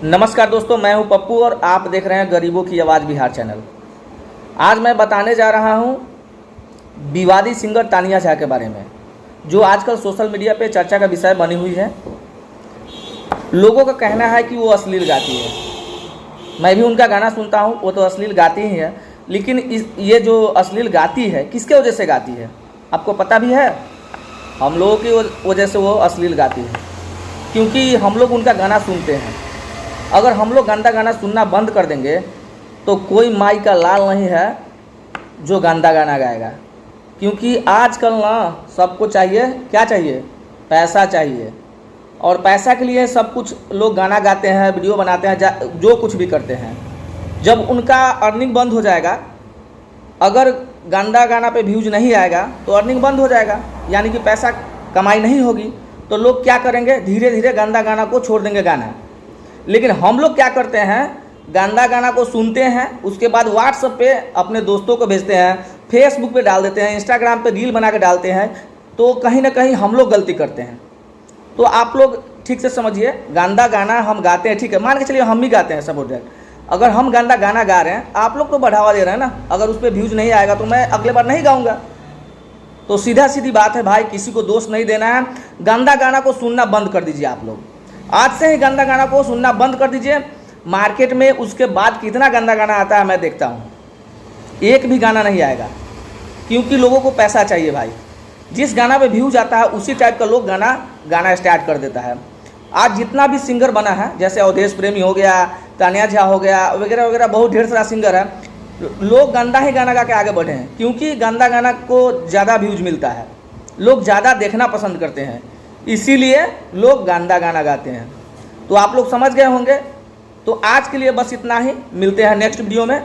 नमस्कार दोस्तों, मैं हूं पप्पू और आप देख रहे हैं गरीबों की आवाज़ बिहार चैनल। आज मैं बताने जा रहा हूं विवादी सिंगर तानिया शाह के बारे में, जो आजकल सोशल मीडिया पे चर्चा का विषय बनी हुई है। लोगों का कहना है कि वो अश्लील गाती है। मैं भी उनका गाना सुनता हूं, वो तो अश्लील गाती ही है, लेकिन ये जो अश्लील गाती है किसके वजह से गाती है आपको पता भी है? हम लोगों की वजह से वो अश्लील गाती है, क्योंकि हम लोग उनका गाना सुनते हैं। अगर हम लोग गंदा गाना सुनना बंद कर देंगे तो कोई माई का लाल नहीं है जो गंदा गाना गाएगा। क्योंकि आजकल ना सबको चाहिए, क्या चाहिए? पैसा चाहिए। और पैसा के लिए सब कुछ लोग गाना गाते हैं, वीडियो बनाते हैं, जो कुछ भी करते हैं। जब उनका अर्निंग बंद हो जाएगा, अगर गंदा गाना पे व्यूज नहीं आएगा तो अर्निंग बंद हो जाएगा, यानी कि पैसा कमाई नहीं होगी। तो लोग क्या करेंगे? धीरे धीरे गंदा गाना को छोड़ देंगे गाना। लेकिन हम लोग क्या करते हैं? गंदा गाना को सुनते हैं, उसके बाद व्हाट्सएप पे अपने दोस्तों को भेजते हैं, फेसबुक पे डाल देते हैं, इंस्टाग्राम पे रील बना के डालते हैं। तो कहीं ना कहीं हम लोग गलती करते हैं। तो आप लोग ठीक से समझिए, गंदा गाना हम गाते हैं, ठीक है, मान के चलिए हम भी गाते हैं सपोर्ट। अगर हम गंदा गाना गा रहे हैं, आप लोग तो बढ़ावा दे रहे हैं ना। अगर उस पर व्यूज़ नहीं आएगा तो मैं अगले बार नहीं गाऊंगा। तो सीधा सीधी बात है भाई, किसी को दोष नहीं देना है। गंदा गाना को सुनना बंद कर दीजिए। आप लोग आज से ही गंदा गाना को सुनना बंद कर दीजिए। मार्केट में उसके बाद कितना गंदा गाना आता है मैं देखता हूँ, एक भी गाना नहीं आएगा। क्योंकि लोगों को पैसा चाहिए भाई। जिस गाना पे व्यूज आता है उसी टाइप का लोग गाना स्टार्ट कर देता है। आज जितना भी सिंगर बना है, जैसे अवधेश प्रेमी हो गया, तानिया झा हो गया, वगैरह वगैरह, बहुत ढेर सारा सिंगर है। लोग गंदा ही गाना गा के आगे बढ़े हैं, क्योंकि गंदा गाना को ज़्यादा व्यूज मिलता है, लोग ज़्यादा देखना पसंद करते हैं, इसीलिए लोग गंदा गाना गाते हैं। तो आप लोग समझ गए होंगे। तो आज के लिए बस इतना ही, मिलते हैं नेक्स्ट वीडियो में।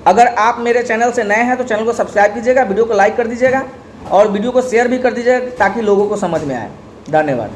अगर आप मेरे चैनल से नए हैं तो चैनल को सब्सक्राइब कीजिएगा, वीडियो को लाइक कर दीजिएगा और वीडियो को शेयर भी कर दीजिएगा, ताकि लोगों को समझ में आए। धन्यवाद।